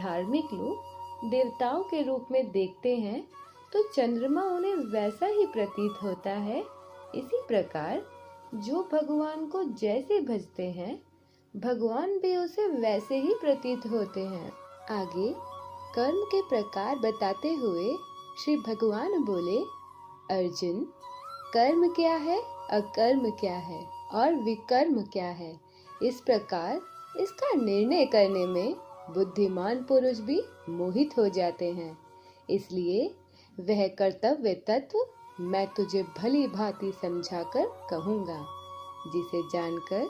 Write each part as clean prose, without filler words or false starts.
धार्मिक लोग देवताओं के रूप में देखते हैं तो चंद्रमा उन्हें वैसा ही प्रतीत होता है। इसी प्रकार जो भगवान को जैसे भजते हैं भगवान भी उसे वैसे ही प्रतीत होते हैं। आगे कर्म के प्रकार बताते हुए श्री भगवान बोले, अर्जुन, कर्म क्या है, अकर्म क्या है और विकर्म क्या है, इस प्रकार इसका निर्णय करने में बुद्धिमान पुरुष भी मोहित हो जाते हैं। इसलिए वह कर्तव्य तत्व मैं तुझे भली भांति समझाकर कहूँगा, जिसे जानकर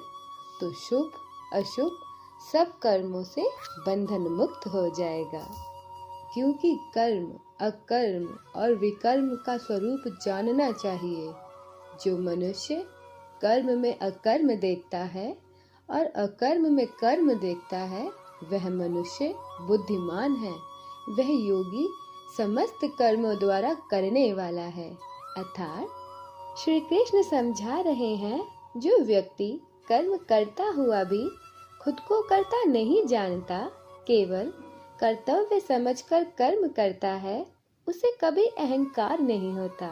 तो शुभ अशुभ सब कर्मों से बंधन मुक्त हो जाएगा। क्योंकि कर्म, अकर्म और विकर्म का स्वरूप जानना चाहिए। जो मनुष्य कर्म में अकर्म देखता है और अकर्म में कर्म देखता है वह मनुष्य बुद्धिमान है। वह योगी समस्त कर्मों द्वारा करने वाला है। अर्थात श्री कृष्ण समझा रहे हैं, जो व्यक्ति कर्म करता हुआ भी खुद को कर्ता नहीं जानता, केवल कर्तव्य समझकर कर्म करता है, उसे कभी अहंकार नहीं होता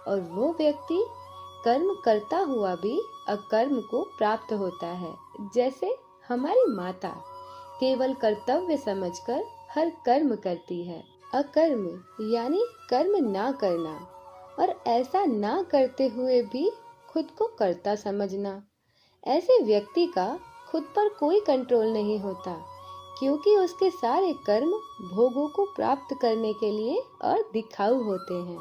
और वो व्यक्ति कर्म करता हुआ भी अकर्म को प्राप्त होता है। जैसे हमारी माता केवल कर्तव्य समझकर हर कर्म करती है। अकर्म यानी कर्म ना करना और ऐसा ना करते हुए भी खुद को कर्ता समझना। ऐसे व्यक्ति का खुद पर कोई कंट्रोल नहीं होता, क्योंकि उसके सारे कर्म भोगों को प्राप्त करने के लिए और दिखाऊ होते हैं।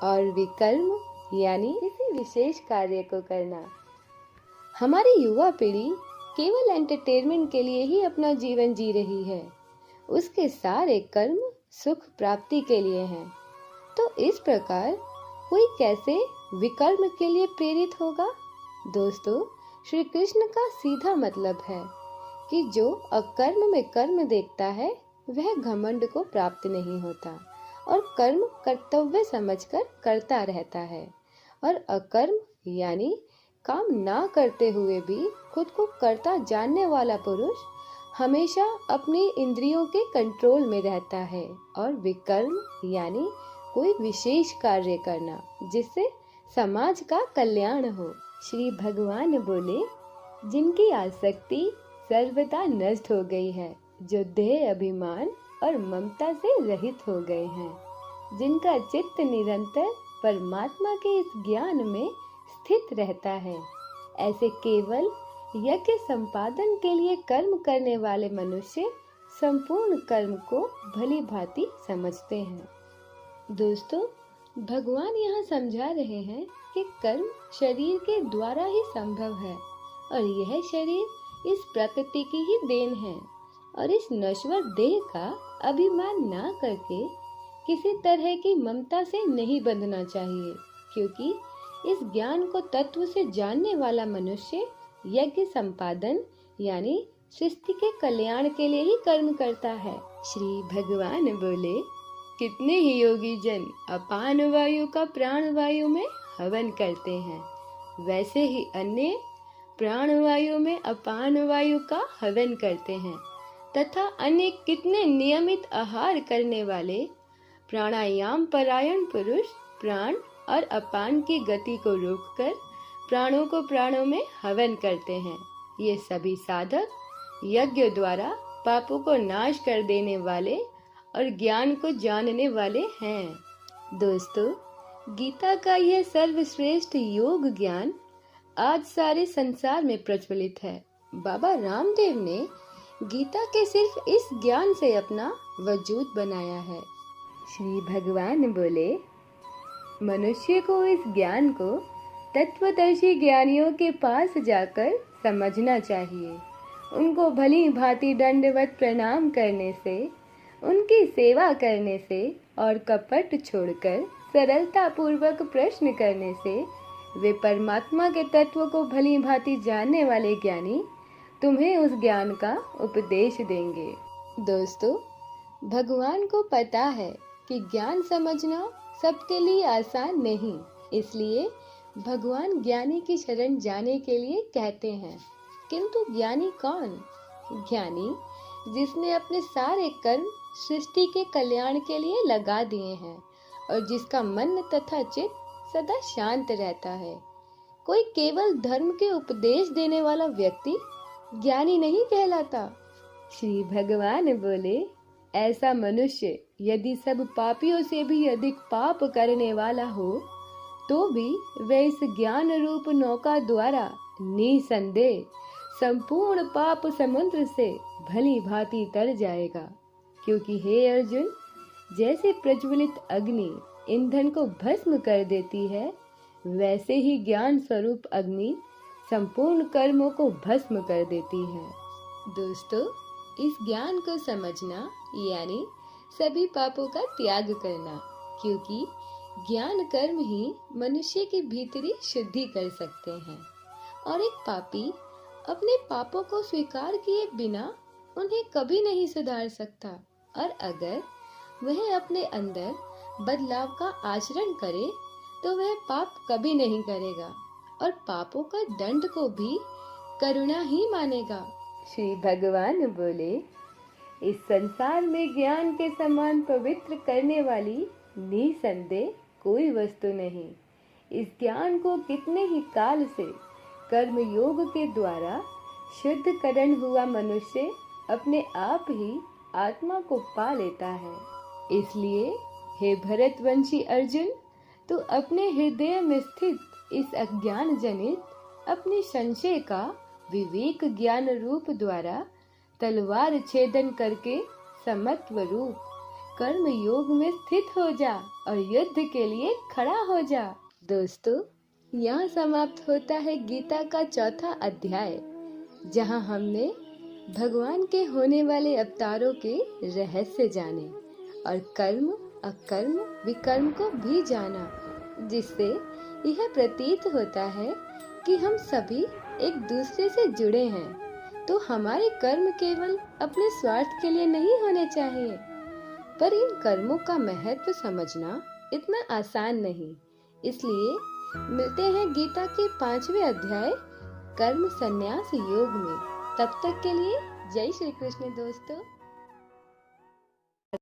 और विकर्म यानी किसी विशेष कार्य को करना। हमारी युवा पीढ़ी केवल एंटरटेनमेंट के लिए ही अपना जीवन जी रही है। उसके सारे कर्म सुख प्राप्ति के लिए हैं। तो इस प्रकार कोई कैसे विकर्म के लिए प्रेरित होगा? दोस्तों, श्री कृष्ण का सीधा मतलब है कि जो अकर्म में कर्म देखता है वह घमंड को प्राप्त नहीं होता और कर्म कर्तव्य समझकर करता रहता है। और अकर्म यानी काम ना करते हुए भी खुद को कर्ता जानने वाला पुरुष हमेशा अपनी इंद्रियों के कंट्रोल में रहता है। और विकर्म यानी कोई विशेष कार्य करना जिससे समाज का कल्याण हो। श्री भगवान बोले, जिनकी आसक्ति सर्वदा नष्ट हो गई है, जो देह अभिमान और ममता से रहित हो गए हैं, जिनका चित्त निरंतर परमात्मा के इस ज्ञान में स्थित रहता है, ऐसे केवल यज्ञ संपादन के लिए कर्म करने वाले मनुष्य संपूर्ण कर्म को भली भांति समझते हैं। दोस्तों, भगवान यहाँ समझा रहे हैं कि कर्म शरीर के द्वारा ही संभव है और यह शरीर इस प्रकृति की ही देन है। और इस नश्वर देह का अभिमान ना करके किसी तरह की ममता से नहीं बंधना चाहिए, क्योंकि इस ज्ञान को तत्व से जानने वाला मनुष्य यज्ञ संपादन यानी सृष्टि के कल्याण के लिए ही कर्म करता है। श्री भगवान बोले, कितने ही योगी जन अपान वायु का प्राण वायु में हवन करते हैं, वैसे ही अन्य प्राण वायु में अपान वायु का हवन करते हैं। तथा अन्य कितने नियमित आहार करने वाले प्राणायाम परायण पुरुष प्राण और अपान की गति को रोककर प्राणों को प्राणों में हवन करते हैं। ये सभी साधक यज्ञ द्वारा पापों को नाश कर देने वाले और ज्ञान को जानने वाले हैं। दोस्तों, गीता का यह सर्वश्रेष्ठ योग ज्ञान आज सारे संसार में प्रचलित है। बाबा रामदेव ने गीता के सिर्फ इस ज्ञान से अपना वजूद बनाया है। श्री भगवान बोले, मनुष्य को इस ज्ञान को तत्वदर्शी ज्ञानियों के पास जाकर समझना चाहिए। उनको भली भांति दंडवत प्रणाम करने से, उनकी सेवा करने से और कपट छोड़कर सरलता पूर्वक प्रश्न करने से वे परमात्मा के तत्व को भली भांति जानने वाले ज्ञानी तुम्हें उस ज्ञान का उपदेश देंगे। दोस्तों, भगवान को पता है कि ज्ञान समझना सबके लिए आसान नहीं, इसलिए भगवान ज्ञानी की शरण जाने के लिए कहते हैं। किंतु ज्ञानी कौन? ज्ञानी जिसने अपने सारे कर्म सृष्टि के कल्याण के लिए लगा दिए हैं और जिसका मन तथा चित्त सदा शांत रहता है। कोई केवल धर्म के उपदेश देने वाला व्यक्ति ज्ञानी नहीं कहलाता। श्री भगवान बोले, ऐसा मनुष्य यदि सब पापियों से भी अधिक पाप करने वाला हो तो भी वह इस ज्ञान रूप नौका द्वारा निसंदेह संपूर्ण पाप समुद्र से भली भांति तर जाएगा। क्योंकि हे अर्जुन, जैसे प्रज्वलित अग्नि ईंधन को भस्म कर देती है, वैसे ही ज्ञान स्वरूप अग्नि संपूर्ण कर्मों को भस्म कर देती है। दोस्तों, इस ज्ञान को समझना यानी सभी पापों का त्याग करना, क्योंकि ज्ञान कर्म ही मनुष्य की भीतरी शुद्धि कर सकते हैं और एक पापी अपने पापों को स्वीकार किए बिना उन्हें कभी नहीं सुधार सकता। और अगर वह अपने अंदर बदलाव का आचरण करे तो वह पाप कभी नहीं करेगा और पापों का दंड को भी करुणा ही मानेगा। श्री भगवान बोले, इस संसार में ज्ञान के समान पवित्र करने वाली निसंदेह कोई वस्तु नहीं। इस ज्ञान को कितने ही काल से कर्म योग के द्वारा शुद्ध करण हुआ मनुष्य अपने आप ही आत्मा को पा लेता है। इसलिए हे भरतवंशी अर्जुन, तू अपने हृदय में स्थित इस अज्ञान जनित अपने संशय का विवेक ज्ञान रूप द्वारा तलवार छेदन करके समत्व रूप कर्म योग में स्थित हो जा और युद्ध के लिए खड़ा हो जा। दोस्तों, यहाँ समाप्त होता है गीता का चौथा अध्याय, जहाँ हमने भगवान के होने वाले अवतारों के रहस्य जाने और कर्म अकर्म विकर्म को भी जाना, जिससे यह प्रतीत होता है कि हम सभी एक दूसरे से जुड़े हैं। तो हमारे कर्म केवल अपने स्वार्थ के लिए नहीं होने चाहिए, पर इन कर्मों का महत्व समझना इतना आसान नहीं। इसलिए मिलते हैं गीता के 5वें अध्याय कर्म संन्यास योग में। तब तक के लिए जय श्री कृष्ण दोस्तों।